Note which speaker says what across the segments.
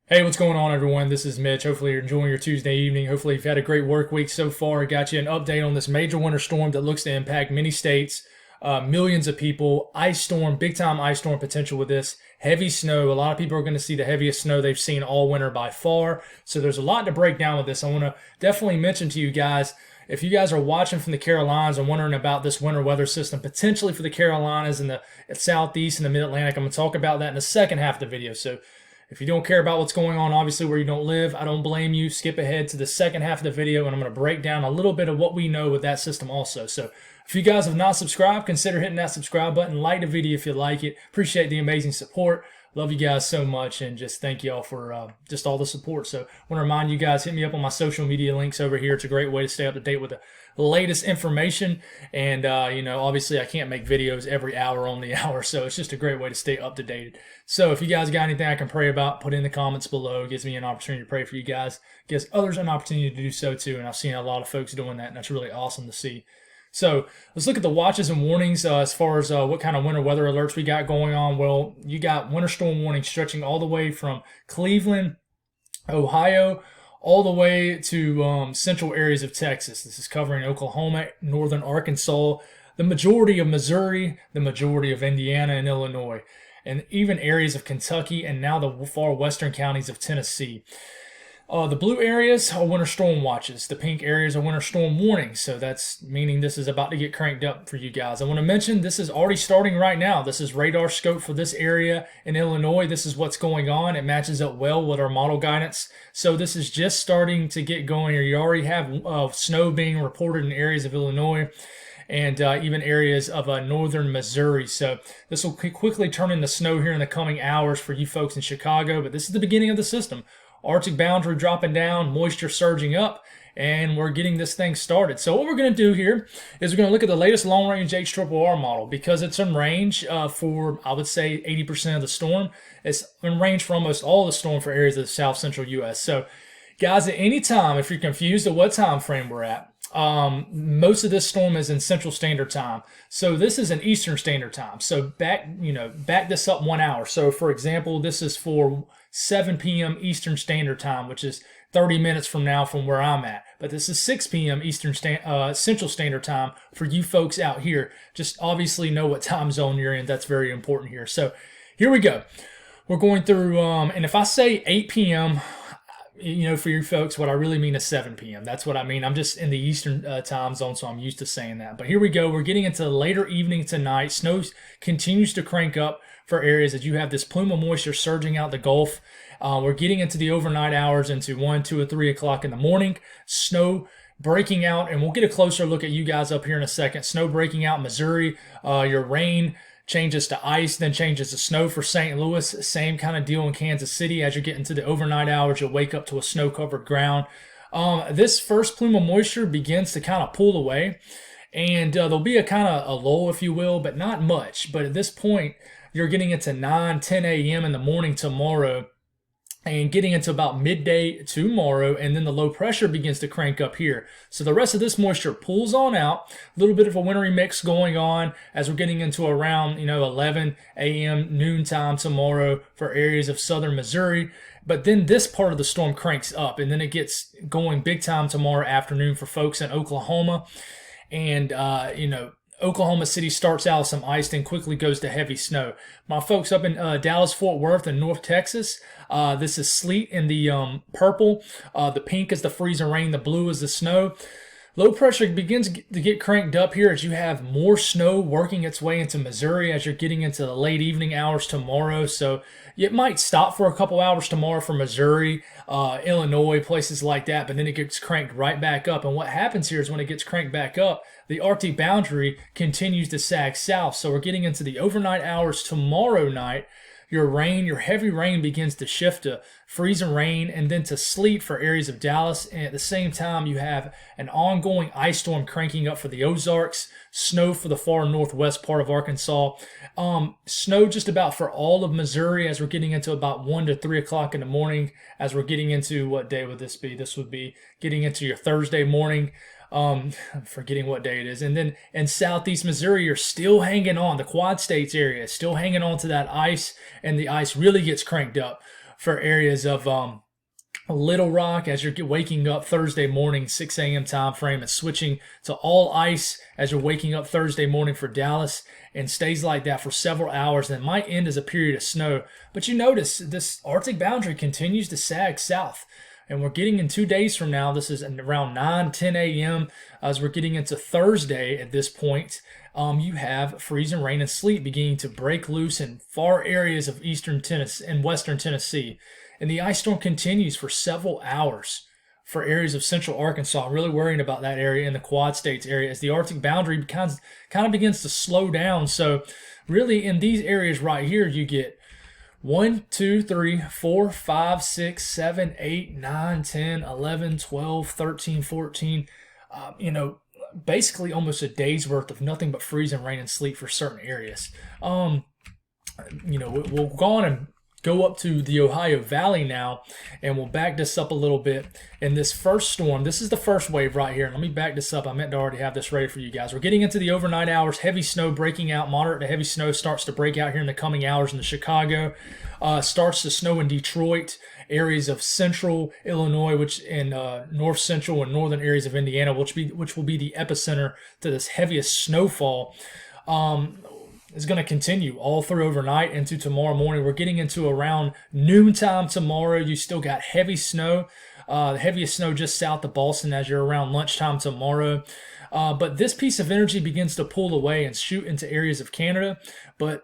Speaker 1: Hey, what's going on, everyone? This is Mitch. Hopefully, you're enjoying your Tuesday evening. Hopefully, you've had a great work week so far. I got you an update on this major winter storm that looks to impact many states, millions of people. Ice storm, big time ice storm potential with this. Heavy snow. A lot of people are going to see the heaviest snow they've seen all winter by far. So, there's a lot to break down with this. I want to definitely mention to you guys, if you guys are watching from the Carolinas and wondering about this winter weather system, potentially for the Carolinas and the Southeast and the Mid Atlantic, I'm going to talk about that in the second half of the video. So, if you don't care about what's going on, obviously, where you don't live, I don't blame you. Skip ahead to the second half of the video, and I'm going to break down a little bit of what we know with that system also. So if you guys have not subscribed, consider hitting that subscribe button. Like the video if you like it. Appreciate the amazing support. Love you guys so much, and just thank you all for just all the support. So I want to remind you guys, hit me up on my social media links over here. It's a great way to stay up to date with the latest information. And, obviously I can't make videos every hour on the hour, so it's just a great way to stay up to date. So if you guys got anything I can pray about, put in the comments below. It gives me an opportunity to pray for you guys. It gives others an opportunity to do so too, and I've seen a lot of folks doing that, and that's really awesome to see. So let's look at the watches and warnings as far as what kind of winter weather alerts we got going on. Well, you got winter storm warnings stretching all the way from Cleveland, Ohio, all the way to central areas of Texas. This is covering Oklahoma, northern Arkansas, the majority of Missouri, the majority of Indiana and Illinois, and even areas of Kentucky and now the far western counties of Tennessee. The blue areas are winter storm watches. The pink areas are winter storm warnings. So that's meaning this is about to get cranked up for you guys. I want to mention this is already starting right now. This is radar scope for this area in Illinois. This is what's going on. It matches up well with our model guidance. So this is just starting to get going. You already have snow being reported in areas of Illinois and even areas of northern Missouri. So this will quickly turn into snow here in the coming hours for you folks in Chicago. But this is the beginning of the system. Arctic boundary dropping down, moisture surging up, and we're getting this thing started. So what we're going to do here is we're going to look at the latest long-range HRRR model because it's in range for, I would say, 80% of the storm. It's in range for almost all the storm for areas of the south-central U.S. So, guys, at any time, if you're confused at what time frame we're at, most of this storm is in Central Standard Time. So this is in Eastern Standard Time. So back this up 1 hour. So for example, this is for 7 p.m. Eastern Standard Time, which is 30 minutes from now from where I'm at. But this is 6 p.m. Central Standard Time for you folks out here. Just obviously know what time zone you're in. That's very important here. So here we go. We're going through, and if I say 8 p.m., for you folks, what I really mean is 7 p.m. That's what I mean. I'm just in the Eastern time zone, so I'm used to saying that. But here we go. We're getting into later evening tonight. Snow continues to crank up for areas that you have this plume of moisture surging out the Gulf. We're getting into the overnight hours into 1, 2, or 3 o'clock in the morning. Snow breaking out, and we'll get a closer look at you guys up here in a second. Snow breaking out in Missouri. Your rain changes to ice, then changes to snow for St. Louis. Same kind of deal in Kansas City. As you get into the overnight hours, you'll wake up to a snow-covered ground. This first plume of moisture begins to kind of pull away, and there'll be a kind of a lull, if you will, but not much. But at this point, you're getting into 9, 10 a.m. in the morning tomorrow, and getting into about midday tomorrow, and then the low pressure begins to crank up here. So the rest of this moisture pulls on out. A little bit of a wintry mix going on as we're getting into around 11 a.m. noontime tomorrow for areas of southern Missouri. But then this part of the storm cranks up, and then it gets going big time tomorrow afternoon for folks in Oklahoma. And, Oklahoma City starts out with some ice, then quickly goes to heavy snow. My folks up in Dallas, Fort Worth, and North Texas, this is sleet in the purple. The pink is the freezing rain. The blue is the snow. Low pressure begins to get cranked up here as you have more snow working its way into Missouri as you're getting into the late evening hours tomorrow. So it might stop for a couple hours tomorrow for Missouri, Illinois, places like that, but then it gets cranked right back up. And what happens here is when it gets cranked back up, the Arctic boundary continues to sag south. So we're getting into the overnight hours tomorrow night. Your heavy rain begins to shift to freezing rain and then to sleet for areas of Dallas. And at the same time, you have an ongoing ice storm cranking up for the Ozarks, snow for the far northwest part of Arkansas, snow just about for all of Missouri as we're getting into about 1 to 3 o'clock in the morning. As we're getting into, what day would this be? This would be getting into your Thursday morning. I'm forgetting what day it is. And then in southeast Missouri, you're still hanging on. The Quad States area is still hanging on to that ice, and the ice really gets cranked up for areas of Little Rock as you're waking up Thursday morning, 6 a.m. time frame, and switching to all ice as you're waking up Thursday morning for Dallas, and stays like that for several hours. And it might end as a period of snow. But you notice this Arctic boundary continues to sag south. And we're getting in 2 days from now. This is around 9, 10 a.m. As we're getting into Thursday at this point, you have freezing rain and sleet beginning to break loose in far areas of eastern Tennessee and western Tennessee. And the ice storm continues for several hours for areas of central Arkansas. I'm really worrying about that area in the Quad States area as the Arctic boundary kind of begins to slow down. So really in these areas right here, you get 1, 2, 3, 4, 5, 6, 7, 8, 9, 10, 11, 12, 13, 14, basically almost a day's worth of nothing but freezing rain and sleet for certain areas. We'll go on and go up to the Ohio Valley now, and we'll back this up a little bit. In this first storm, this is the first wave right here. Let me back this up. I meant to already have this ready for you guys. We're getting into the overnight hours. Heavy snow breaking out. Moderate to heavy snow starts to break out here in the coming hours in the Chicago. Starts to snow in Detroit, areas of central Illinois, which in north central and northern areas of Indiana, which will be the epicenter to this heaviest snowfall. Is going to continue all through overnight into tomorrow morning. We're getting into around noontime tomorrow. You still got heavy snow, the heaviest snow just south of Boston as you're around lunchtime tomorrow. But this piece of energy begins to pull away and shoot into areas of Canada. But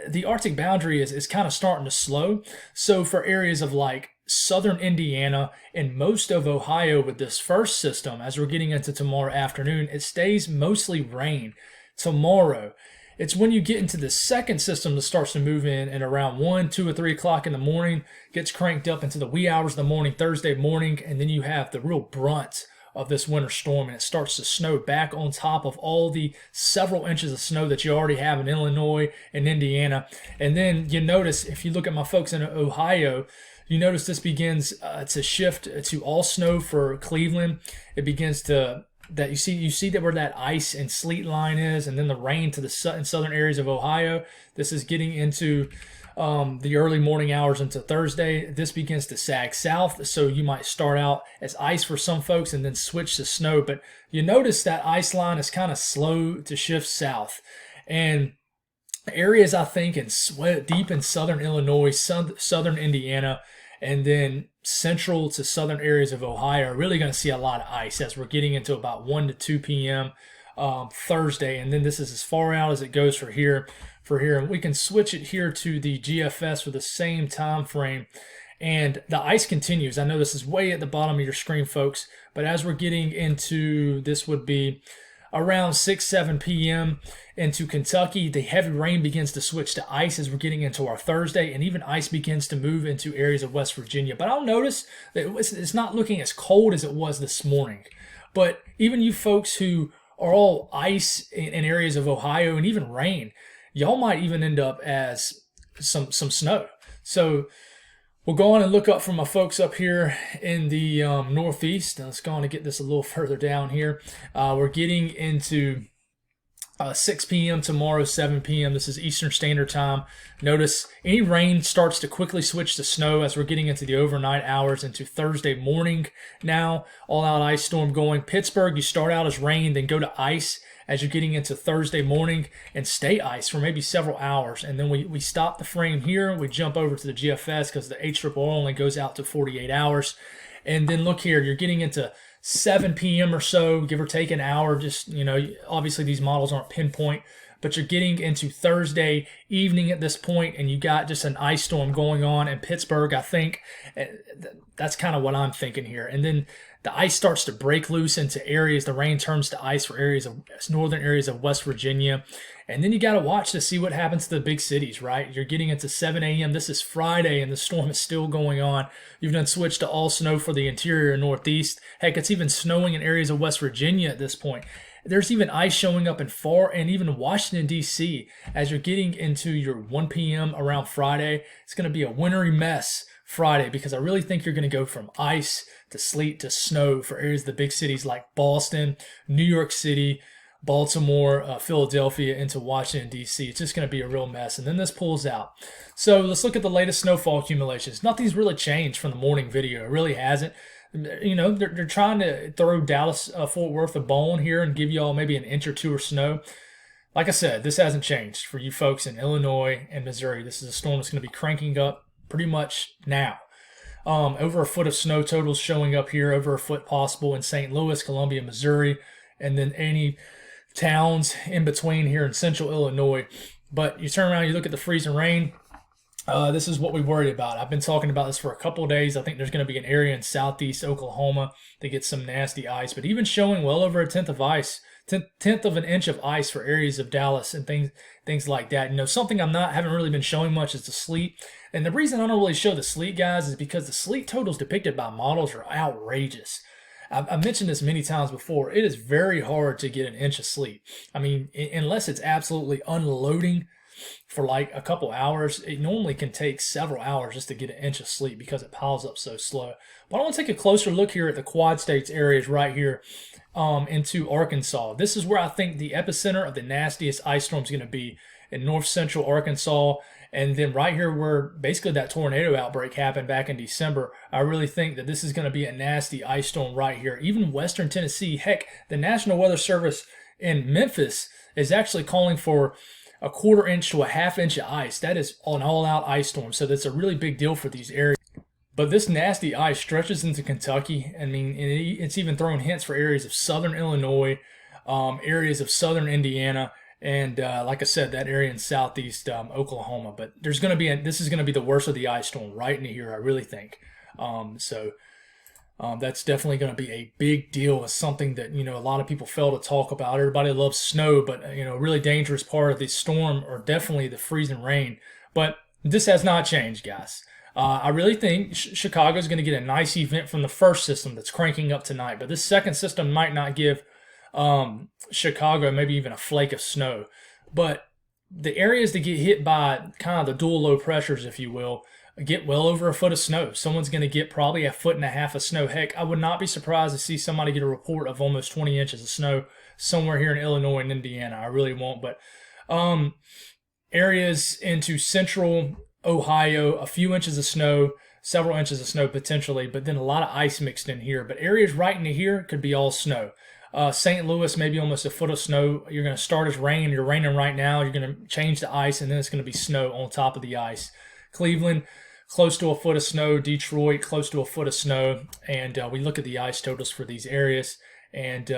Speaker 1: the Arctic boundary is kind of starting to slow. So for areas of like southern Indiana and most of Ohio with this first system, as we're getting into tomorrow afternoon, it stays mostly rain tomorrow. It's when you get into the second system that starts to move in and around 1, 2, or 3 o'clock in the morning, gets cranked up into the wee hours of the morning, Thursday morning, and then you have the real brunt of this winter storm, and it starts to snow back on top of all the several inches of snow that you already have in Illinois and Indiana. And then you notice, if you look at my folks in Ohio, you notice this begins to shift to all snow for Cleveland. It begins to that you see that where that ice and sleet line is, and then the rain to the southern areas of Ohio. This is getting into the early morning hours into Thursday. This begins to sag south, so you might start out as ice for some folks and then switch to snow. But you notice that ice line is kind of slow to shift south. And areas, I think, deep in southern Illinois, southern Indiana, and then central to southern areas of Ohio are really going to see a lot of ice as we're getting into about 1 to 2 p.m. Thursday. And then this is as far out as it goes for here. And we can switch it here to the GFS for the same time frame. And the ice continues. I know this is way at the bottom of your screen, folks, but as we're getting into, this would be around 6, 7 p.m. into Kentucky, the heavy rain begins to switch to ice as we're getting into our Thursday, and even ice begins to move into areas of West Virginia. But I'll notice that it's not looking as cold as it was this morning. But even you folks who are all ice in areas of Ohio and even rain, y'all might even end up as some snow. So we'll go on and look up for my folks up here in the Northeast. Let's go on and get this a little further down here. We're getting into 6 p.m. tomorrow, 7 p.m. This is Eastern Standard Time. Notice any rain starts to quickly switch to snow as we're getting into the overnight hours into Thursday morning now. All-out ice storm going. Pittsburgh, you start out as rain, then go to ice as you're getting into Thursday morning and stay ice for maybe several hours. And then we stop the frame here. We jump over to the GFS because the HRIPL only goes out to 48 hours. And then look here, you're getting into 7 p.m. or so, give or take an hour. Just, obviously these models aren't pinpoint, but you're getting into Thursday evening at this point, and you got just an ice storm going on in Pittsburgh, I think. That's kind of what I'm thinking here. And then the ice starts to break loose into areas. The rain turns to ice for northern areas of West Virginia. And then you got to watch to see what happens to the big cities, right? You're getting into 7 a.m. This is Friday, and the storm is still going on. You've done switched to all snow for the interior and Northeast. Heck, it's even snowing in areas of West Virginia at this point. There's even ice showing up in even Washington, D.C. as you're getting into your 1 p.m. around Friday. It's going to be a wintry mess Friday because I really think you're going to go from ice to sleet to snow for areas of the big cities like Boston, New York City, Baltimore, Philadelphia into Washington, D.C. It's just going to be a real mess. And then this pulls out. So let's look at the latest snowfall accumulations. Nothing's really changed from the morning video. It really hasn't. You know, they're trying to throw Dallas, Fort Worth a bone here and give you all maybe an inch or two of snow. Like I said, this hasn't changed for you folks in Illinois and Missouri. This is a storm that's going to be cranking up pretty much now. Over a foot of snow totals showing up here, over a foot possible in St. Louis, Columbia, Missouri, and then any towns in between here in central Illinois. But you turn around, you look at the freezing rain. This is what we worry about. I've been talking about this for a couple of days. I think there's going to be an area in southeast Oklahoma that gets some nasty ice, but even showing well over a tenth of an inch of ice for areas of Dallas and things like that. You know, something haven't really been showing much is the sleet. And the reason I don't really show the sleet, guys, is because the sleet totals depicted by models are outrageous. I've mentioned this many times before. It is very hard to get an inch of sleet. I mean, unless it's absolutely unloading for like a couple hours, it normally can take several hours just to get an inch of sleet because it piles up so slow. But I want to take a closer look here at the Quad States areas right here into Arkansas. This is where I think the epicenter of the nastiest ice storm is going to be, in north central Arkansas. And then right here where basically that tornado outbreak happened back in December, I really think that this is going to be a nasty ice storm right here. Even western Tennessee, heck, the National Weather Service in Memphis is actually calling for a 1/4 inch to a 1/2 inch of ice. That is an all-out ice storm, so that's a really big deal for these areas. But this nasty ice stretches into Kentucky. I mean, it's even throwing hints for areas of southern Illinois, areas of southern Indiana, and like I said, that area in southeast Oklahoma. But this is going to be the worst of the ice storm right into here, I really think. That's definitely going to be a big deal. It's something that, you know, a lot of people fail to talk about. Everybody loves snow, but, you know, a really dangerous part of the storm are definitely the freezing rain. But this has not changed, guys. I really think Chicago is going to get a nice event from the first system that's cranking up tonight. But this second system might not give Chicago maybe even a flake of snow. But the areas that get hit by kind of the dual low pressures, if you will, get well over a foot of snow. Someone's going to get probably 1.5 feet of snow. Heck, I would not be surprised to see somebody get a report of almost 20 inches of snow somewhere here in Illinois and Indiana. I really won't. But areas into central Ohio, a few inches of snow, several inches of snow potentially, but then a lot of ice mixed in here. But areas right into here could be all snow. St. Louis, maybe almost a foot of snow. You're going to start as rain. You're raining right now. You're going to change to ice, and then it's going to be snow on top of the ice. Cleveland, close to a foot of snow. Detroit, close to a foot of snow. And we look at the ice totals for these areas. And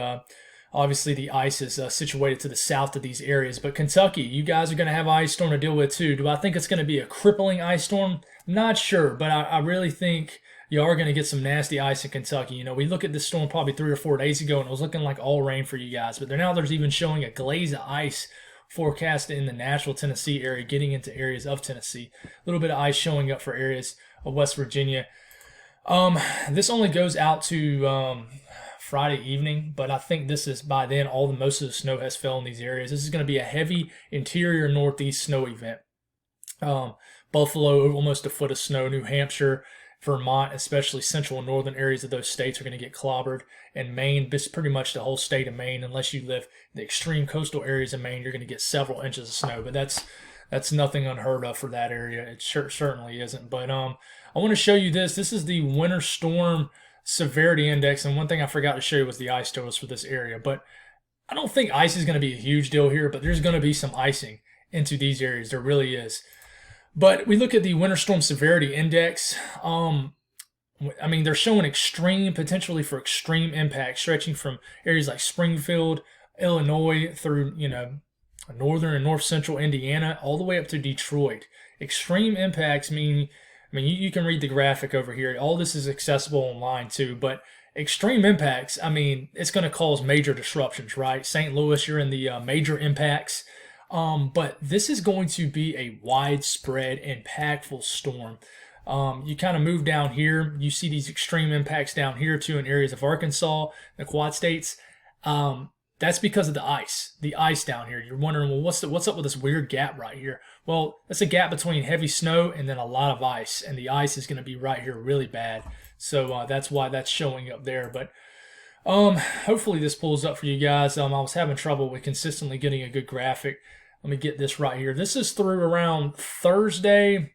Speaker 1: obviously the ice is situated to the south of these areas. But Kentucky, you guys are going to have ice storm to deal with too. Do I think it's going to be a crippling ice storm? Not sure, but I really think you are going to get some nasty ice in Kentucky. You know, we looked at this storm probably 3 or 4 days ago, and it was looking like all rain for you guys. But now there's even showing a glaze of ice forecast in the Nashville, Tennessee area, getting into areas of Tennessee. A little bit of ice showing up for areas of West Virginia. This only goes out to Friday evening, but I think this is by then most of the snow has fell in these areas. This is going to be a heavy interior northeast snow event. Buffalo, almost a foot of snow. New Hampshire, Vermont, especially central and northern areas of those states are going to get clobbered. And Maine, this pretty much the whole state of Maine, unless you live in the extreme coastal areas of Maine, you're going to get several inches of snow. But that's nothing unheard of for that area. It certainly isn't. But I want to show you this. This is the winter storm severity index, and one thing I forgot to show you was the ice totals for this area. But I don't think ice is going to be a huge deal here, but there's going to be some icing into these areas. There really is. But we look at the winter storm severity index. I mean, they're showing potentially for extreme impact, stretching from areas like Springfield, Illinois, through, you know, northern and north central Indiana, all the way up to Detroit. Extreme impacts mean, I mean, you can read the graphic over here. All this is accessible online too, but extreme impacts, I mean, it's going to cause major disruptions, right? St. Louis, you're in the major impacts. But this is going to be a widespread, impactful storm. You kind of move down here. You see these extreme impacts down here too in areas of Arkansas, the Quad States. That's because of the ice down here. You're wondering, well, what's up with this weird gap right here? Well, that's a gap between heavy snow and then a lot of ice, and the ice is going to be right here really bad. So that's why that's showing up there. But Hopefully this pulls up for you guys. I was having trouble with consistently getting a good graphic. Let me get this right here. This is through around Thursday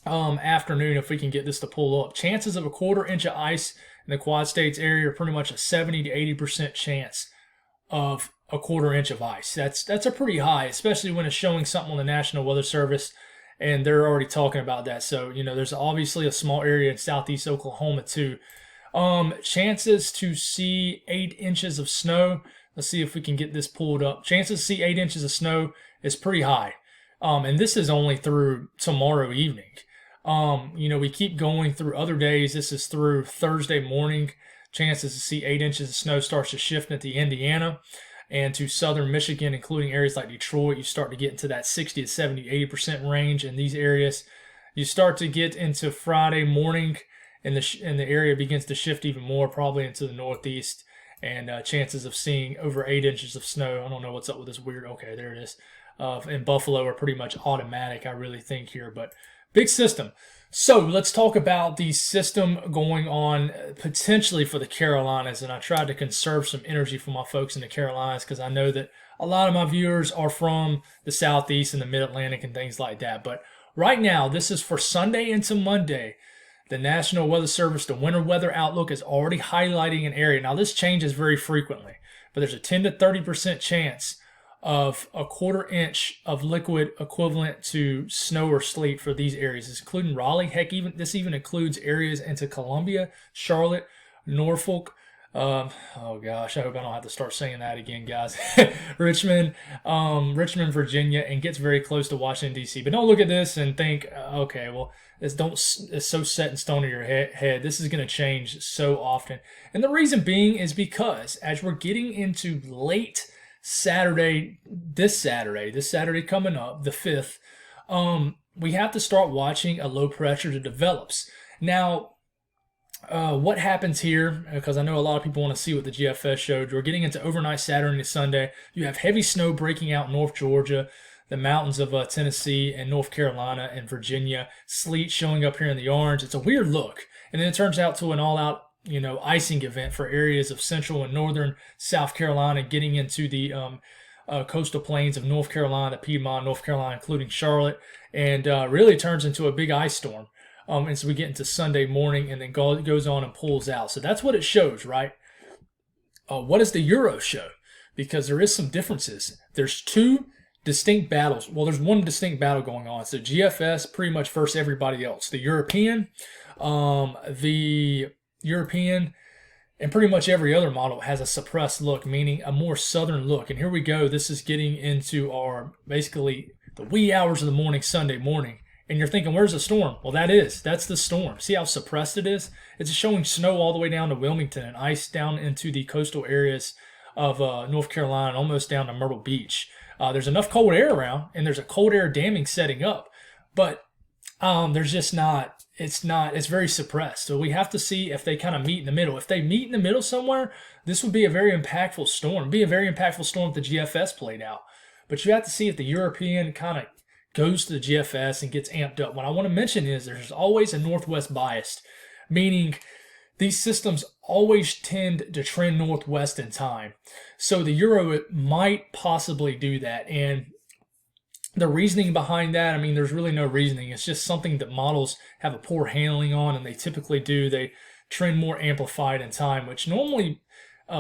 Speaker 1: afternoon, if we can get this to pull up. Chances of a 1/4 inch of ice in the Quad States area are pretty much a 70 to 80% chance of a 1/4 inch of ice. That's a pretty high, especially when it's showing something on the National Weather Service, and they're already talking about that. So, there's obviously a small area in southeast Oklahoma too. Chances to see 8 inches of snow. Let's see if we can get this pulled up. Chances to see 8 inches of snow is pretty high. And this is only through tomorrow evening. We keep going through other days. This is through Thursday morning. Chances to see 8 inches of snow starts to shift into Indiana and to southern Michigan, including areas like Detroit. You start to get into that 60 to 70, 80% range in these areas. You start to get into Friday morning, and the area begins to shift even more, probably into the northeast, and chances of seeing over 8 inches of snow. I don't know what's up with this weird. Okay, there it is. In Buffalo are pretty much automatic, I really think here, but big system. So let's talk about the system going on potentially for the Carolinas, and I tried to conserve some energy for my folks in the Carolinas because I know that a lot of my viewers are from the Southeast and the Mid-Atlantic and things like that. But right now, this is for Sunday into Monday. The National Weather Service, the winter weather outlook, is already highlighting an area. Now, this changes very frequently, but there's a 10 to 30% chance of a 1/4 inch of liquid equivalent to snow or sleet for these areas, including Raleigh. Heck, this even includes areas into Columbia, Charlotte, Norfolk. Oh gosh, I hope I don't have to start saying that again, guys. Richmond, Virginia, and gets very close to Washington D.C. But don't look at this and think, okay, well, it's so set in stone in your head. This is going to change so often, and the reason being is because as we're getting into late Saturday coming up, the 5th, we have to start watching a low pressure that develops. Now, what happens here, because I know a lot of people want to see what the GFS showed, we're getting into overnight Saturday to Sunday. You have heavy snow breaking out in North Georgia, the mountains of Tennessee and North Carolina and Virginia, sleet showing up here in the orange. It's a weird look. And then it turns out to an all-out icing event for areas of central and northern South Carolina, getting into the coastal plains of North Carolina, Piedmont, North Carolina, including Charlotte, and really turns into a big ice storm. And so we get into Sunday morning, and then goes on and pulls out. So that's what it shows, right? What does the Euro show? Because there is some differences. There's two distinct battles. Well, there's one distinct battle going on. So GFS pretty much versus everybody else. The European and pretty much every other model has a suppressed look, meaning a more southern look. And here we go. This is getting into our basically the wee hours of the morning, Sunday morning. And you're thinking, where's the storm? Well, that's the storm. See how suppressed it is? It's showing snow all the way down to Wilmington and ice down into the coastal areas of North Carolina, almost down to Myrtle Beach. There's enough cold air around, and there's a cold air damming setting up. But there's just not. It's very suppressed. So we have to see if they kind of meet in the middle. If they meet in the middle somewhere, this would be a very impactful storm. It'd be a very impactful storm if the GFS played out. But you have to see if the European kind of goes to the GFS and gets amped up. What I want to mention is there's always a northwest bias, meaning these systems always tend to trend northwest in time. So the Euro might possibly do that. And the reasoning behind that, I mean, there's really no reasoning. It's just something that models have a poor handling on, and they typically do. They trend more amplified in time, which normally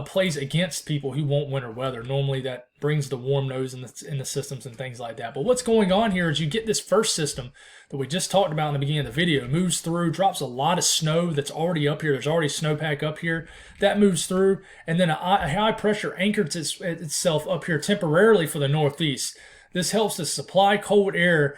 Speaker 1: plays against people who want winter weather. Normally that brings the warm nose in the systems and things like that. But what's going on here is you get this first system that we just talked about in the beginning of the video. It moves through, drops a lot of snow that's already up here. There's already snowpack up here. That moves through, and then a high pressure anchors itself up here temporarily for the northeast. This helps to supply cold air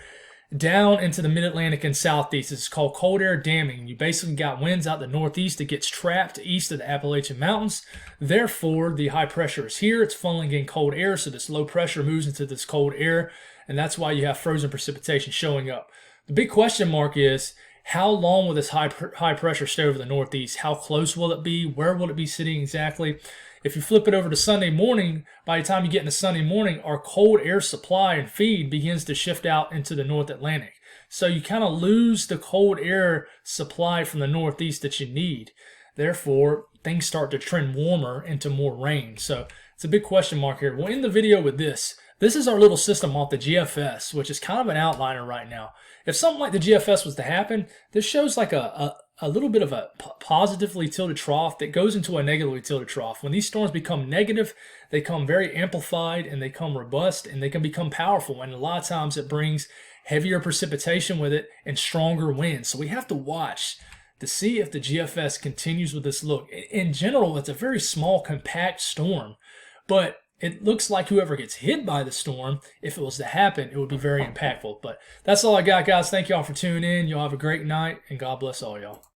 Speaker 1: down into the mid-Atlantic and southeast. It's called cold air damming. You basically got winds out the northeast that gets trapped east of the Appalachian Mountains. Therefore, the high pressure is here. It's funneling in cold air, so this low pressure moves into this cold air, and that's why you have frozen precipitation showing up. The big question mark is, how long will this high pressure stay over the northeast? How close will it be? Where will it be sitting exactly? If you flip it over to Sunday morning, by the time you get into Sunday morning, our cold air supply and feed begins to shift out into the North Atlantic. So you kind of lose the cold air supply from the northeast that you need. Therefore, things start to trend warmer into more rain. So it's a big question mark here. We'll end the video with this. This is our little system off the GFS, which is kind of an outliner right now. If something like the GFS was to happen, this shows like a little bit of a positively tilted trough that goes into a negatively tilted trough. When these storms become negative, they come very amplified and they come robust and they can become powerful. And a lot of times it brings heavier precipitation with it and stronger winds. So we have to watch to see if the GFS continues with this look. In general, it's a very small, compact storm, but it looks like whoever gets hit by the storm, if it was to happen, it would be very impactful. But that's all I got, guys. Thank y'all for tuning in. Y'all have a great night, and God bless all y'all.